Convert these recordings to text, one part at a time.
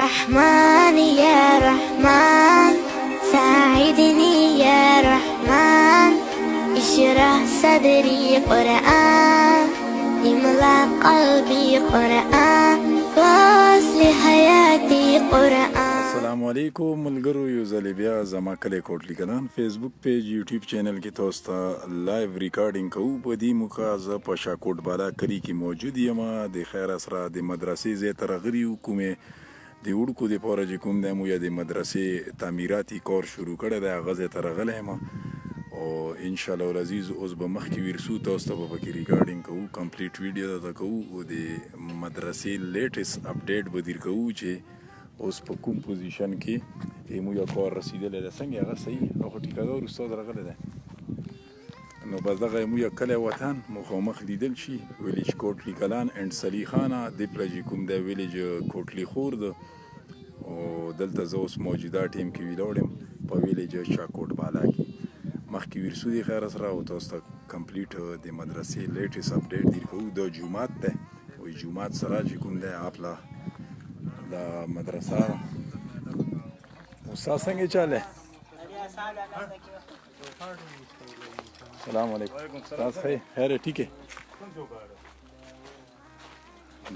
رحمن يا رحمن ساعدني يا رحمن اشرح صدري قرآن املأ قلبي قرآن واصلح حياتي قرآن. السلام علیکم ملګرو، یو ځل بیا زما کلی کوټلی کلان فیسبوک پیج یوټیوب چینل کې تاسو ته لایو ریکارډینګ کوو. په دې موقع زه په شاکوټ بالا کلی کې موجود یم. د خیر سره د مدرسې ځای ته راغلي یو. کومې د وړکو دپاره چې کوم دی مو یا د مدرسې تعمیراتي کار شروع کړی دی، هغه ځای ته راغلی یم او انشاءالله العزیز اوس به مخکې ورسو، تاسو ته به پکې ریکارډینګ کوو، کمپلیټ ویډیو درته کوو او د مدرسې لیټسټ اپډیټ به در کوو چې اوس په کوم پوزیشن کې مو یو کار رسیدلی دی. څنګه هغه صحیح او خو ټیکهدار استاد راغلی دی. نو بس دغه مو یو کلی وطن مخامخ لیدل شي، ویلیج کوټلی کلان اینډ سلیخانه د پلجې کوم دی ویلیج کوټلی خور ده او دلته زه اوس موجوده ټیم کې ولاړ یم په ویلیج شاکوټ بالا کې. مخکې ورسو د خیر سره او تاسو ته کمپلیټ د مدرسې لیټسټ اپډیټ در کوو. دا جومات دی او جومات سره چې کوم دی اپله دا مدرسه استاد څنګه چاله؟ سلام علیکم استاد، خیر ٹھیک ہے؟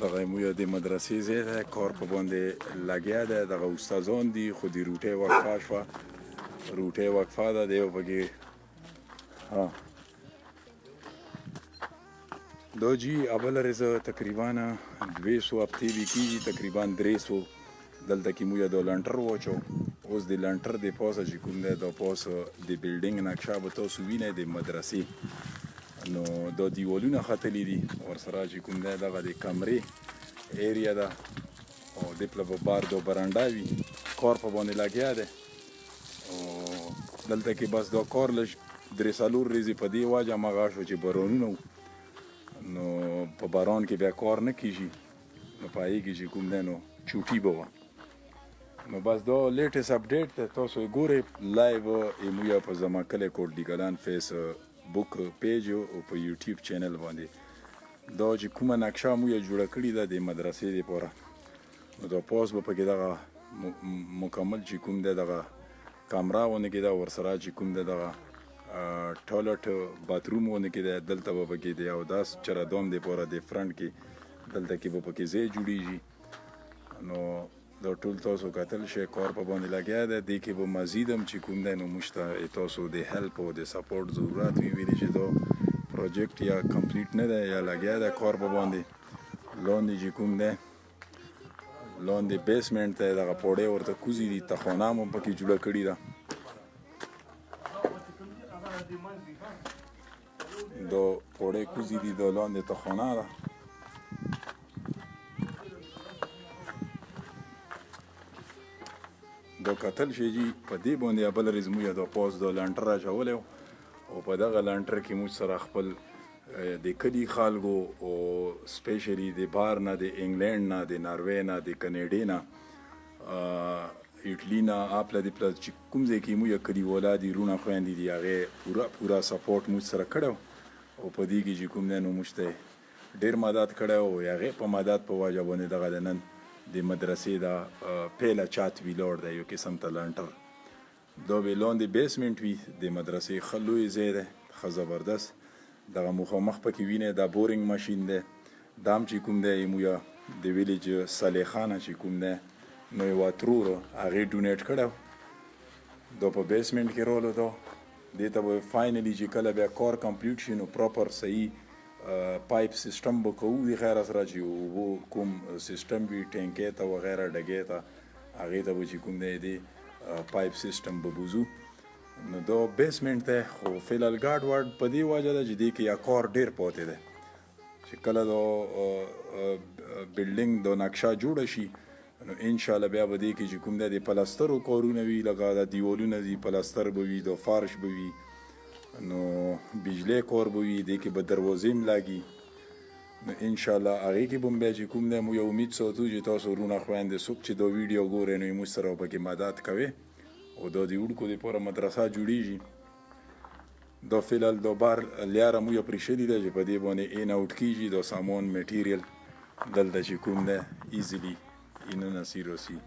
دغه مو د مدرسې ځای دی، کار په باندې لګیا دی. دغه استادان دي خو د روټۍ وقفه شوه، روټۍ وقفه ده دی پکې. ها دا جی اوله ورځ تقریبا 200 هفتې به کېږي، تقریبا 300 دلته کې مو د لنټر واچو. اوس د لنټر د پاسه چې کوم دی دا پاسه د بلډینګ نقشه به تاسو وینئ د مدرسې. نو دا دیوالونه ختلي دي، ورسره چې کوم دی دغه د کمرې ایریا ده او دپله به بار دا برنډه وي. کار په باندې لګیا دی او دلته کې بس دا کار لږ 3-4 ورځې په دې وجه مغه شو چې بارانونه و، نو په باران کې بیا کار نه کېږي، نو په هغې کې چې کوم دی نو چوټي به وه. نو بس دا لیټسټ اپډیټ دی، تاسو یې ګورئ لایو مو یا په زما کلی کوټلی کلان فیسبوک پیج او په یوټیوب چینل باندې. دا چې کومه نقشه مو یې جوړه کړې ده د مدرسې دپاره، نو دا پاس به پکې دغه مکمل چې کوم دی دغه کامره ونه کې ده، ورسره چې کوم دی دغه ټوایلټ باتروم ونه کې دی، دلته به پکې د اوداس چرادام دپاره د فرنټ کې دلته کې به پکې ځای جوړېږي. نو دا ټول تاسو کتل شئ، کار په باندې لګیا دی. دې کې به مزید هم چې کوم دی نو موږ ته تاسو د هیلپ او د سپورټ ضرورت وي، ویلې چې دا پروجیکټ یا کمپلیټ نه دی یا لګیا دی کار په باندې. لاندې چې کوم دی لاندې بیسمنټ دی، دغه پوړۍ ورته کوزي دي، تخانه هم پکې جوړه کړې ده. دا پوړۍ کوزي دي، دا لاندې تخانه ده. دا کتل شي جي په دې باندې بله ورځ موږ دا پاس دا لنټر اچولی و او په دغه لنټر کې موږ سره خپل د کلي خلکو او سپیشلی د بار نه، د انګلینډ نه، د ناروې نه، د کینیډې نه، ایټلي نه، اپله د پله چې کوم ځای کې موږ کلیوالا دي، رونه خویندې دي، هغې پوره سپورټ موږ سره کړی او په دې کې چې کوم دی نو موږ ته ډېر مدد کړی او هغې په مدد په وجه باندې دغه د نن د مدرسې دا پیله چات ویلاړ دی، یو قسم ته لنټر. دا به لاندې بیسمنټ وي د مدرسې، ښه لوی ځای دی، ښه زبردست. دغه مخامخ پکې وینئ دا بورینګ ماشین دی. دا هم چې کوم دی مو یا د ویلیج سلیخانه چې کوم دی نو یوه ترور هغې ډونیټ کړی، دا په بیسمنټ کې رالو. دا دې ته به فاینلي چې کله بیا کار کمپلیټ شي نو پراپر صحیح پایپ سیسټم به کوو د خیر سره، چې اوبو کوم سیسټم وي ټینکۍ ته وغیره ډګۍ ته، هغې ته به چې کوم دی د پایپ سیسټم به بوځو. نو دا بیسمنټ دی، خو فلحال ګاډ واډ په دې وجه ده چې دې کې یا کار ډېر پاتې دی. چې کله دا بلډینګ دا نقشه جوړه شي نو انشاءالله بیا به دې کې چې کوم دی د پلسترو کارونه وي، لکه دا دیوالونه دي پلستر به وي، دا فارش به وي، نو بجلی کار به وي، دې کې به دروازې هم لګي. نو انشاءالله هغې کې به هم بیا چې کوم دی مو یو امید ساتو چې تاسو رونه خویندې څوک چې دا ویډیو ګورئ نو موږ سره پکې مدد کوئ او دا د وړکو دپاره مدرسه جوړېږي. دا فلحال دا بار لیاره مو یې پرېښلې ده چې په دې باندې این اوټ کېږي، دا سامان میټیریل دلته چې کوم دی ایزیلي اینه نصیر رسی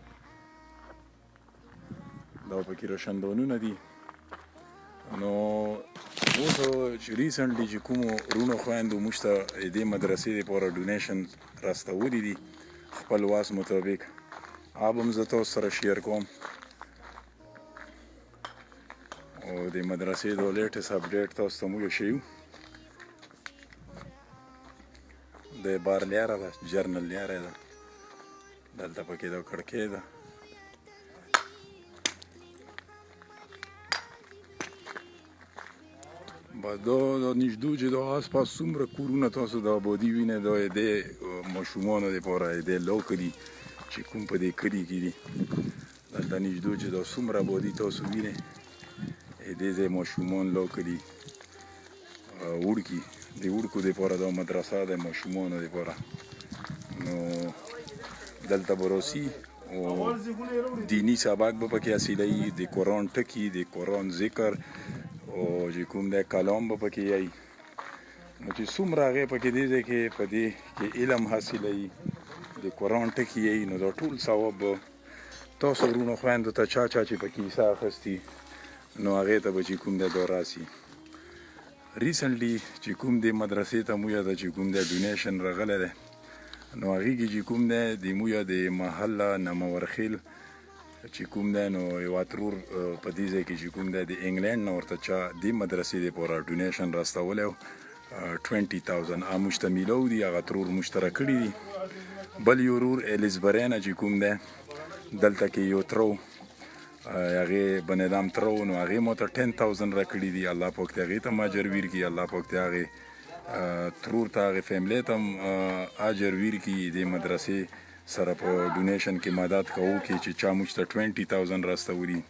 دا پکې روشندانونه دي. نو اوس چې ریسنټلی چې کومو رونو خویندو موږ ته دې مدرسې دپاره ډونیشن راستولی دي خپل واس مطابق، هغه هم زه تاسو سره شیر کوم. او د مدرسې د لیټسټ اپډیټ تاسو ته موږ ښیو. د بار لیاره ده، جرنل لیاره ده، دلته پکې دا کړکۍ ده. دا نږدې چې دا آس پاس څومره کورونه تاسو د آبادي وینئ، دا د ماشومانو دپاره د لوکه دي چې کوم په دې کلي کې دي. دلته نږدې چې دا څومره آبادي تاسو وینئ، دې ځای ماشومان لوکه دي، وړکي د وړکو دپاره دا مدرسه د ماشومانو دپاره. نو دلته به راسي او دیني سبق به پکې حاصلوي، د قرآن ټکي، د قرآن ذکر او چې کوم دی کلام به پکې یایي. نو چې څومره هغې پکې دې ځای کې په دې کې علم حاصلوي، د قرآن ټکي یایي، نو دا ټول ثواب به تاسو ورونو خویندو ته چا چې پکې حصه اخیستي نو هغې ته به چې کوم دی دا راسي. ریسنټلی چې کوم دی مدرسې ته موږ ته چې کوم دی ډونیشن راغلی دی، نو هغې کې چې کوم دی د موږ د محله نمورخیل چې کوم دی نو یوه ترور په دې ځای کې چې کوم دی د انګلینډ نه ورته چا دې مدرسې دپاره ډونیشن راستولی و 20,000 هغه موږ ته میلاو دي، هغه ترور موږ ته راکړي دي. بل یو ورور الیزبری نه چې کوم دی دلته کې یو ترو هغې بنظام ترو نو هغې مو ته 10,000 راکړي دي. الله پاک دې هغې ته هم اجر ویر کړي، الله پاک دې هغې ترور ته هغې فیملی ته هم اجر ویر کړي، دې مدرسې سره په ډونیشن کې مدد کوو کې چې چا موږ ته 20,000 راستولي.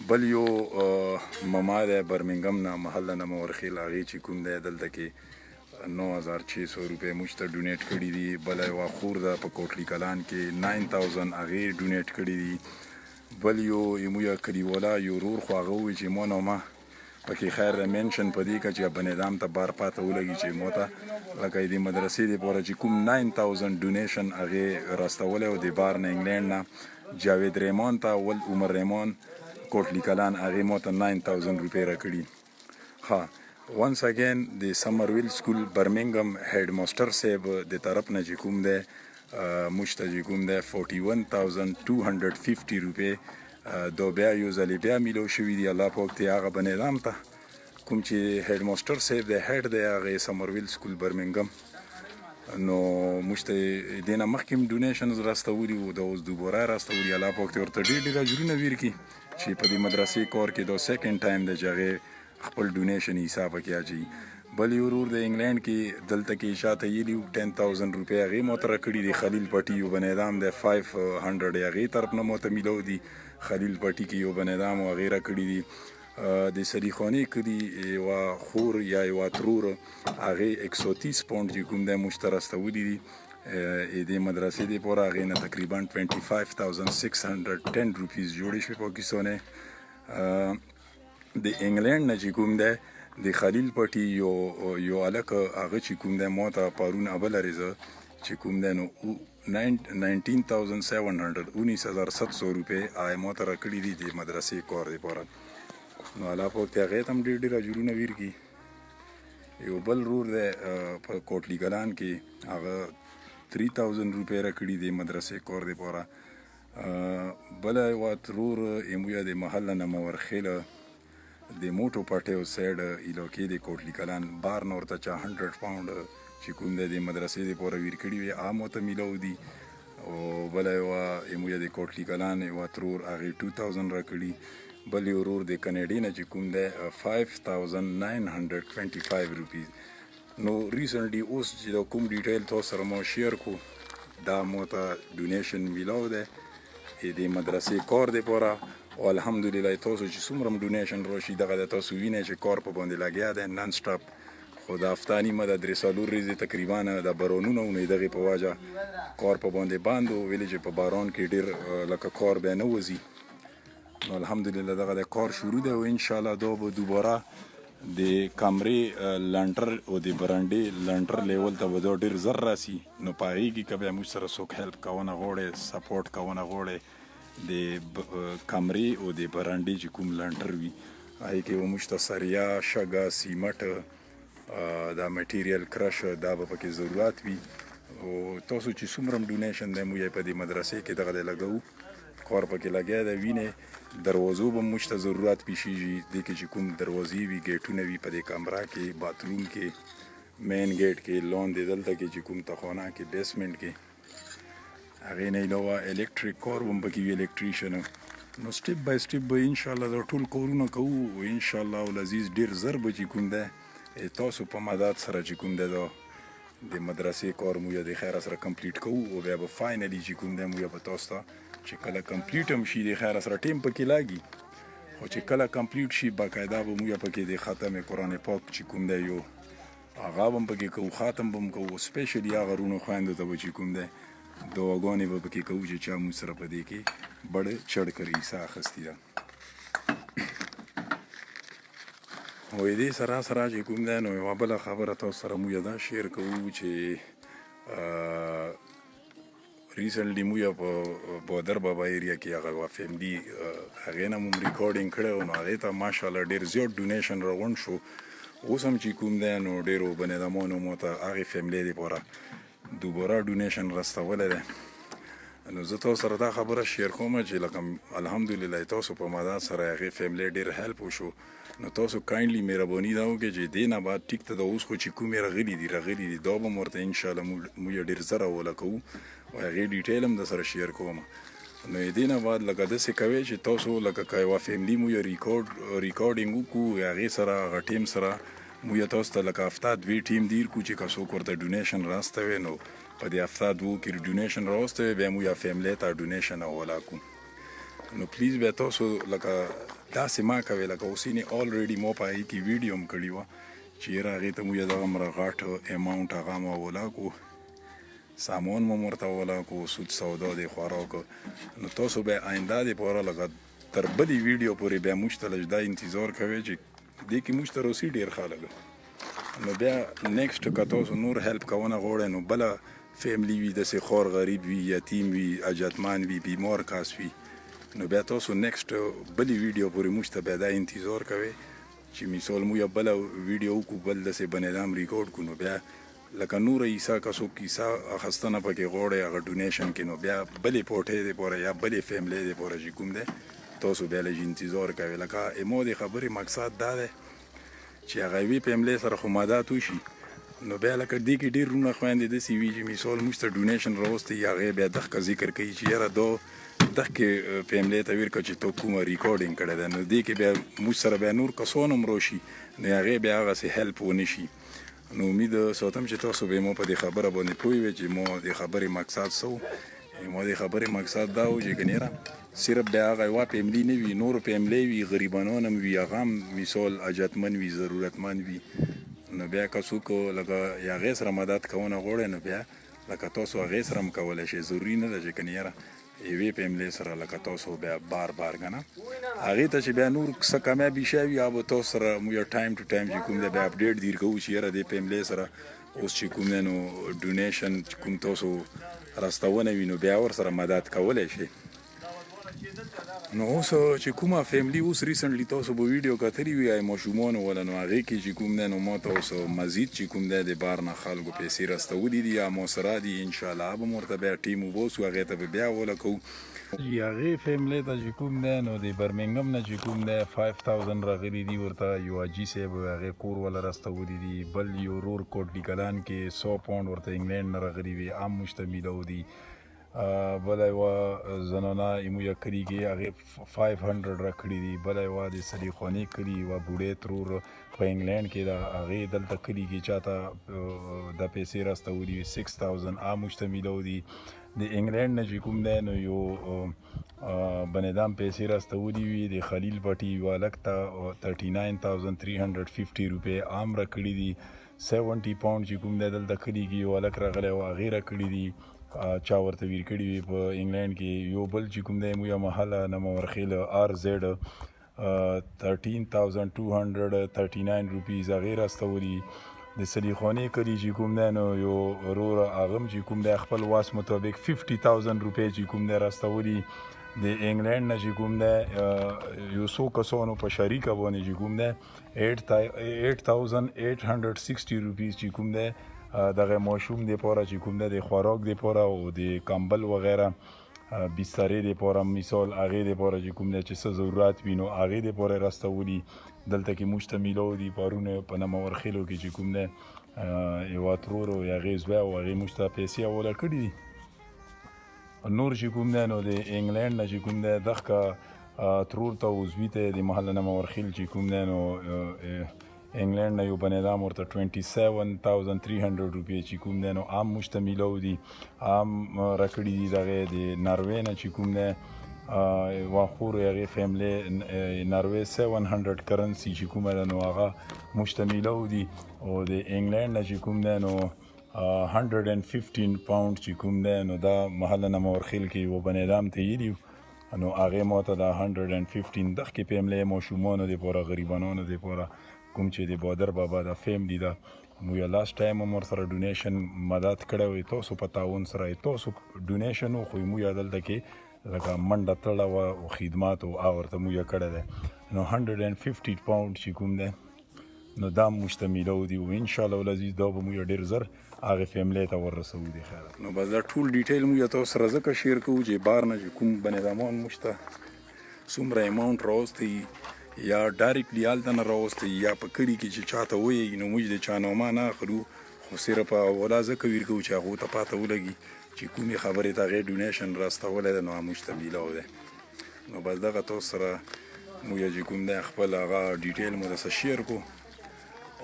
بل یو مما دی برمنګم نه محله نمورخیل، هغې چې کوم دی دلته کې 9,600 روپۍ موږ ته ډونیټ کړي دي. بله یوه خور ده په کوټلي کلان کې 9,000 هغې ډونیټ کړي دي. بل یو موږ کلیواله یو ورور خو هغه ووایي چې ما نو ما پکې خیر د مینشن په دې که چې بنظام ته بار پاته ولګي چې ما ته لکه دې مدرسې دپاره چې کوم 9,000 ډونیشن هغې راستولی و د بار نه انګلینډ نه جاوید ریمان ته ول عمر ریمان کوټلي کلان هغې ما ته 9,000 روپۍ راکړي. ها once again د سمرویل سکول برمنګم هیډ ماسټر صاحب د طرف نه چې کوم دی موږ ته چې کوم دی 41,250 روپۍ دا بیا یو ځلې بیا میلو شوي دي. الله پاک دې هغه بنظام ته کوم چې هیډ ماسټر صاحب دی هیډ دی هغې سمرویل سکول برمنګم، نو موږ ته دې نه مخکې هم ډونیشنز راستولي وو، دا اوس دوباره راستولي. الله پاک دې ورته ډېر ډېر اجرونه ویر کړي چې په دې مدرسې کار کې دا سیکنډ ټایم دی چې هغې خپل ډونیشن حساب پکې اچوي. بل یو ورور د انګلینډ کې دلته کې شاته یلي 10,000 روپۍ هغې مو ته راکړي دي. خلیل پټي یو بنظام دی 500 هغې طرف نه مو ته میلو دي. خلیل پټي کې یو بنظام و هغې راکړي دي. د سلیخانې کلي یوه خور یا یوه ترور هغې 130 پاونډ چې کوم دی موږ ته راستولي دي دې مدرسې دپاره. هغې نه تقریبا 25,610 روپیز جوړې شوې پاکستانۍ. د انګلینډ نه چې کوم دی د خلیل پټي یو هلک هغه چې کوم دی ما ته پرون ابله ورځ چې کوم دی نو 19,700 19,700 روپۍ هغې ما ته راکړي دي د مدرسې کار دپاره. نو الله پاک دې هغې ته هم ډېر ډېر اجرونه ویر کړي. یو بل ورور دی په کوټلي کلان کې هغه 3,000 روپۍ راکړي دي مدرسې کار دپاره. بله یوه ترور موږ د محله نمورخیل د موټو پټیو سایډ علاقې د کوټلي کلان بار نه ورته چا 100 پاونډ چې کوم دی د مدرسې دپاره ویر کړي وي هغه مو ته میلاو دي. او بله یوه موږ د کوټلي کلان یوه ترور هغې 2,000 راکړي. بل یو ورور د کنیډې نه چې کوم دی 5,925 روپیز. نو ریسنټلی اوس چې دا کوم ډیټیل تاسو سره ما شیر کو دا مو ته ډونیشن میلاو دی د مدرسې کار دپاره. او الحمدلله تاسو چې څومره هم ډونیشن راشي دغه د تاسو وینئ چې کار په باندې لګیا دی نن سټاپ. خو د هفته نیمه د 3 ورځې تقریبا د بارانونه ونې دغې په وجه کار په باندې بند و، ویلې چې په باران کې ډېر لکه کار بیا نه وځي. نو الحمدلله دغه د کار شروع دی او انشاءالله دا به دوباره د کمرې لنټر او د برنډې لنټر لیول ته به دا ډېر زر راسي نو په هغې کې که بیا موږ سره څوک هیلپ کوونه غواړی سپورټ کوونه غواړی د کمرې او د برنډې چې کوم لنټر وي هغې کې به موږ ته سریا شګه سیمټ دا میټیریل کرش دا به پکې ضرورت وي او تاسو چې څومره هم ډونیشن دی موږ یې په دې مدرسې کې دغه دی لګوو کار پکې لګیا دی وینې دروازو به موږ ته ضرورت پیښیږي دې کې چې کوم دروازې وي ګیټونه وي په دې کمره کې باتروم کې مین ګیټ کې لاندې دلته کې چې کوم تخانه کې بیسمنټ کې هغې نه علاوه الکتریک کار به هم پکې وي الکتریشن نو سټیپ بای سټیپ به انشاءالله دا ټول کارونه کوو او انشاءالله العزیز ډېر زر به چې کوم دی تاسو په مدد سره چې کوم دی دا د مدرسې کار موږ د خیره سره کمپلیټ کوو او بیا به فاینلي چې کوم دی موږ به تاسو ته چې کله کمپلیټ هم شي د خیره سره ټیم پکې لاګي خو چې کله کمپلیټ شي باقاعده به موږ پکې د ختم قرآن پاک چې کوم دی یو هغه به هم پکې کوو ختم به هم کوو سپیشلي هغه رونو خویندو ته به چې کوم دی دعاګانې به پکې کوو چې چا موږ سره په دې کې بړ چړ کر حصه اخیستې ده او دې سره سره چې کوم دی نو یوه بله خبره تاسو سره موږ دا شیر کوو چې ریسنټلی موږ په بودر بابا ایریا کې هغه یوه فیملي هغې نه مو ریکارډینګ کړی نو هغې ته ماشاءالله ډېر زیات ډونیشن راغونډ شو اوس هم چې کوم دی نو ډېرو بنیادمانو مو ته هغې فیملۍ دپاره دوباره ډونیشن راستولی دی نو زه تاسو سره دا خبره شیر کوم چې لکه الحمدلله تاسو په مدد سره هغې فیملۍ ډېر هیلپ وشو نو تاسو کاینډلی مهرباني دا وکړئ چې دې نه بعد ټیک ته د اوس خو چې کومې راغلي دي دا به م ورته انشاءالله موږ ډېر زر اوله کوو او هغې ډیټیل هم در سره شیر کوم نو دې نه بعد لکه داسې کوئ چې تاسو لکه که یوه فیملي موږ ریکارډینګ وکړو هغې سره هغه ټیم سره موږ تاسو ته لکه هفته دوې ټیم دیر کړو چې که څوک ورته ډونیشن راستوي نو په دې هفته دوو کې ډونیشن راوستوي بیا موږ فیملۍ ته ډونیشن حواله کړو نو پلیز بیا تاسو لکه داسې ما کوئ لکه اوس یې الریډي ما په هغې کې ویډیو هم کړې وه چې یاره هغې ته موږ دغه مره غټ اماونټ هغه هم حواله کړو سامان مو ورته حواله کړو سود سودا دی خوراک نو تاسو بیا آینده دپاره لکه تر بلې ویډیو پورې بیا موږ ته لږ دا انتظار کوئ چې دې کې موږ ته روسي ډېر خلک نو بیا نیکسټ که تاسو نور هیلپ کوونه غواړئ نو بله فیملی وي داسې خوار غریب وي یتیم وي حاجتمند وي بیمار کس وي نو بیا تاسو نیکسټ بلې ویډیو پورې موږ ته بیا دا انتظار کوئ چې مثال موږ بله ویډیو وکړو بل داسې بنیادم ریکارډ کړو نو بیا لکه نوره عیسه که څوک عیسه اخیستنه پکې غواړئ هغه ډونیشن کې نو بیا بلې پوټۍ دپاره یا بلې فیملۍ دپاره چې کوم دی تاسو بیا لږ انتظار کوئ لکه اما د خبرې مقصد دا دی چې هغه یوې فیملۍ سره خو مدد وشي نو بیا لکه دې کې ډېر رونه خویندې داسې وي چې مثال موږ ته ډونیشن راوستی هغې بیا دغه ذکر کوي چې یاره دا دغه فیملۍ ته ویل کړه چې ته کومه ریکارډینګ کړی دی نو دې کې بیا موږ سره بیا نور کسان هم راشي نو هغې بیا هغسې هیلپ ونه شي نو امید ساتم چې تاسو به ما په دې خبره باندې پوه وئ چې ما د خبرې مقصد څه ما د خبرې مقصد دا و چې کنیره صرف بیا هغه یوه فیملي نه وي نور فیملۍ وي غریبانان هم وي هغه هم مثال حاجتمند وي ضرورتمند وي نو بیا که څوک لکه هغې سره مدد کوونه غواړئ نو بیا لکه تاسو هغې سره هم کولی شئ ضروري نه ده چې کنیره یوې فیملۍ سره لکه تاسو بیا بار که نه هغې ته چې بیا نور څه کامیابي شوي یا به تاسو سره موږ ټایم ټو ټایم چې کوم دی بیا اپډیټ دیر کوو چې یاره دې فیملۍ سره اوس چې کوم دی نو ډونیشن چې کوم تاسو راستونه وي نو بیا ورسره مدد کولی شئ نو اوس چې کومه فیملي اوس ریسنټلی تاسو به ویډیو کتلي وي یا ماشومانو والا نو هغې کې چې کوم دی نو ما ته اوس مزید چې کوم دی د بار نه خلکو پیسې راستولي دي یا ما سره دي انشاءالله به م ورته بیا ټیم وباسو هغې ته به بیا حواله کوو هغې فیملۍ ته چې کوم دی نو د برمنګم نه چې کوم دی 5000 راغلي دي ورته یو حاجي صاحب هغې کور والا راستولي دي بل یو رور کوټ لیکلان کې 100 پاونډ ورته انګلینډ نه راغلي وي عام مشتمیله دي بله یوه زنانه زموږ کلي کې هغې 500 راکړي دي بله یوه د سلیخانې کلي یوه بوډۍ ترور په انګلینډ کې ده هغې دلته کلي کې چاته دا پیسې راستولي وي 6000 عام مشتمیله دي د انګلینډ نه چې کوم دی نو یو بنیدام پیسې راستولي وي د خلیل پټي یو هلک ته 39350 روپۍ عام راکړي دي 70 پاونډ چې کوم دی دلته کلي کې یو هلک راغلی و هغې راکړي دي چا ورته ویر کړي وي په انګلینډ کې یو بل چې کوم دی موږ محله نمورخیل آر زیډ 13,239 روپیز هغې راستولي. د سلیخانې کلي چې کوم دی نو یو ورور هغه هم چې کوم دی خپل واس مطابق 50,000 روپۍ چې کوم دی راستولي. د انګلینډ نه چې کوم دی یو څو کسانو په شریکه باندې چې کوم دی 8,860 روپیز چې کوم دی دغه ماشوم دپاره چې کوم دی د خوراک دپاره او د کمبل وغیره بسترې دپاره مثال هغې دپاره چې کوم دی چې څه ضرورت وي نو هغې دپاره راستولي. دلته کې موږ ته میلاو دي پرونه په نمورخیلو کې چې کوم دی یوه ترور او هغې زوی او هغې موږ ته پیسې حواله کړي دي. نور چې کوم دی نو د انګلینډ نه چې کوم دی دغه ترور ته او زوی ته د محله نمورخیل چې کوم دی نو انګلینډ نه یو بنظام ورته 27,300 روپۍ چې کوم دی نو عام موږ ته میلاو دي. عام راکړي دي دغې د ناروې نه چې کوم دی واخور هغې فیملی ناروې 700 کرنسي چې کومه ده نو هغه موږ ته میلاو دي. او د انګلینډ نه چې کوم دی نو 115 پاونډ چې کوم دی نو دا محله نمورخیل کې یو بنظام ته یلي نو هغې ما ته دا 115 دغې فیملی ماشومانو دپاره غریبانانو دپاره کوم چې د بادر بابا د فیملی ده مو یا لاست ټایم هم ورسره ډونیشن مدد کړی وی. تاسو په تعاون سره تاسو ډونیشن وخو مو یا دلته کې لکه منډه تړه وه او خدمات او هغه ورته مو یا کړی دی نو 150 پاونډ چې کوم دی نو دا موږ ته میلاو دي او انشاءالله العزیز دا به مو یا ډېر زر هغې فیملی ته وررسوو دي. خیر نو بس دا ټول ډیټیل مو یا تاسو سره ځکه شیر کوو چې بار نه چې کوم بنظامان موږ ته څومره اماونټ راوستی یا ډایرکټلی هلته نه راوستی یا په کلي کې چې چاته ووایي نو موږ د چا نامه نه اخلو خو صرف حواله ځکه ورکوو چې هغو ته پاته ولګي چې کومې خبرې ته هغې ډونیشن راستولی دی نو موږ ته میلاو دی. نو بس دغه تاسو سره موږ چې کوم دی خپل هغه ډیټیل مو درسره شیر کړو.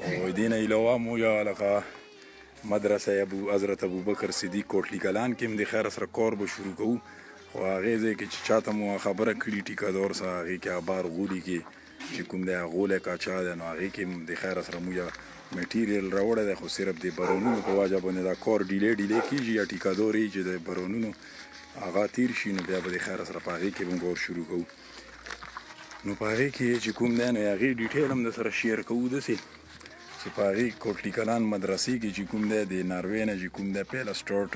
او دې نه علاوه موږ لکه مدرسه حضرت ابوبکر صدیق کوټلی کلان کې هم د خیر سره کار به شروع کوو. خو هغې ځای کې چې چاته مو خبره کړي ټیکادار سره هغې کې بار غولي کې چې کوم دی غولی کاچا دی نو هغې کې د خیر سره موږ میټیریل راوړی دی خو صرف د بارانونو په وجه باندې دا کار ډیلی کېږي یا ټیکادار یې چې د بارانونو هغه تیر شي نو بیا به د خیر سره په هغې کې به کار شروع کوو. نو په هغې کې چې کوم دی نو هغې ډیټیل هم در سره شیر کوو داسې چې په هغې کوټلی کلان مدرسې کې چې کوم دی د ناروې نه چې کوم دی پیله سټارټ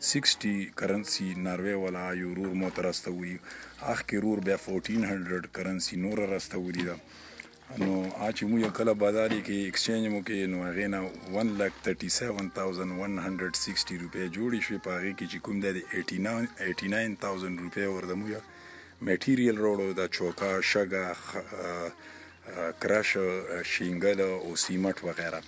6,660 کرنسي ناروې والا یو رور مو ته راستولي. اخکې رور بیا 1400 کرنسي نوره راستولي ده. نو چې موږ کله بازارې کې ایکسچینج مو کې نو هغې نه 1,37,160 روپۍ جوړې شوې. په هغې کې چې کوم دی د 89,000 روپۍ ورته موږ میټیریل راوړو دا چوکا شګه کرش شینګل او سیمټ وغیره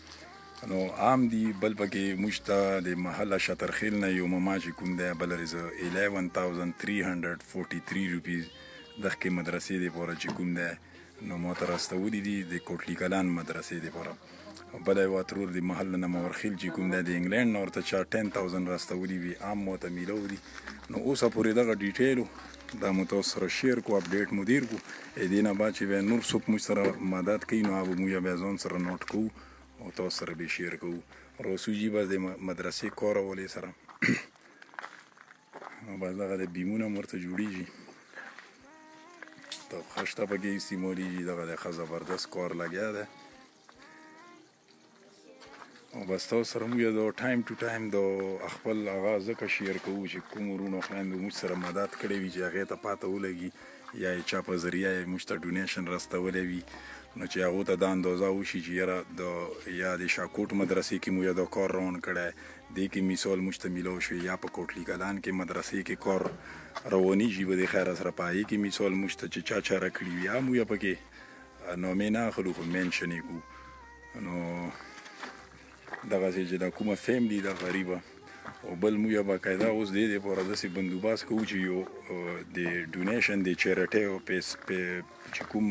نو عام دي. بل پکې موږ ته د محله شترخیل نه یو مما چې کوم دی بل رزه 11,343 روپیز دغې مدرسې دپاره چې کوم دی نو ما ته راستولي دي د کوټلی کلان مدرسې دپاره. بله یوه ترور د محله نمورخیل چې کوم دی د انګلینډ نه ورته چا 10,000 راستولي وي عام ما ته میلاو دي. نو اوسه پورې دغه ډیټیلو دا مو تاسو سره شیر کو اپډیټ مو دیر کو دې نه بعد چې بیا نور څوک موږ سره مدد کوي نو هغه موږ بیا ځان سره نوټ کوو او تاسو سره به شیر کوو. روسوجي بس د مدرسې کارولې سره نو بس دغه د بیمونه هم ورته جوړېږي د خشته پکې استعمالیږي. دغه د ښه زبردست کار لګیا دی او بس تاسو سره موږ د ټایم ټو ټایم د خپل هغه ځکه شیر کوو چې کوم وروڼو خویندو موږ سره مدد کړی وي چې هغې ته پاته ولګي یا یې چا په ذریعه یې موږ ته ډونیشن راستولی وي نو چې هغو ته دا اندازه وشي چې یاره یا د شاکوټ مدرسې کې موږ دا کار روان کړی دې کې مثال موږ ته میلاو شوی یا په کوټلی کلان کې مدرسې کې کار روانېږي به د خیره سره په هغې کې مثال موږ ته چې چا چاره کړي وي یا موږ پکې نامې نه اخلو خو مینشن یې کړو. نو دغسې چې دا کومه فیملی ده غریبه او بل موږ باقاعده اوس دې دپاره داسې بندوبست کوو چې یو د ډونیشن د چیریټۍ چې کوم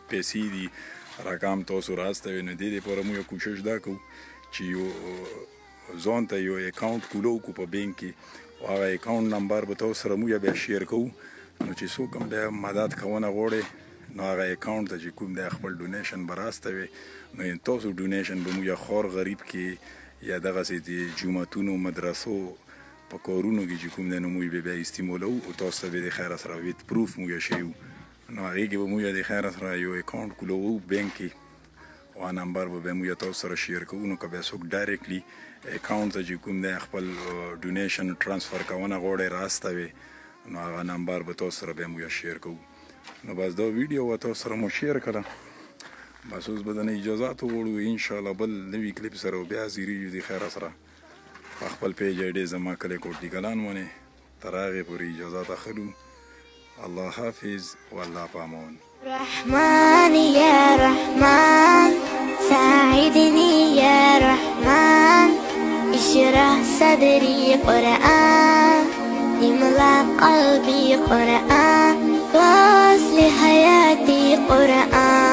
پیسې دي رقم تاسو راستوئ نو دې دپاره موږ کوشش دا کوو چې یو ځان ته یو اکاونټ کولو کړو په بینک کې او هغه اکاونټ نمبر به تاسو سره موږ بیا شیر کوو نو چې څوک هم بیا مدد کوونه غواړي نو هغه اکاونټ ته چې کوم دی خپل ډونیشن به راستوي نو تاسو ډونیشن به موږ خور غریب کې یا دغسې د جوماتونو مدرسو په کارونو کې چې کوم دی نو موږ به بیا استعمالوو او تاسو ته به د خیر سره ویت پروف موږ شیو نو هغې کې به موږ د خیر سره یو اکاونټ کولوو بینک کې او نمبر به موږ تاسو سره شیر کوو نو که بیا څوک ډایرکټلی اکاونټ ته چې کوم دی خپل ډونیشن ټرانسفر کوونه غواړئ راستوي نو هغه نمبر به تاسو سره بیا موږ شیر کوو نو بس دا ویډیو به تاسو سره مو شیر کړه بس اوس به د نه اجازات وغواړو انشاءالله بل نوي کلیپ سره بیا حاضرېږو د خیر سره په خپل پیج آی ډي زما کلی کوټلي کلان باندې تر هغې پورې اجازات اخلو الله حافظ والله پامان رحمن يا رحمن ساعدني يا رحمن اشرح صدري قرآن املأ قلبي قرآن واصلح حياتي قرآن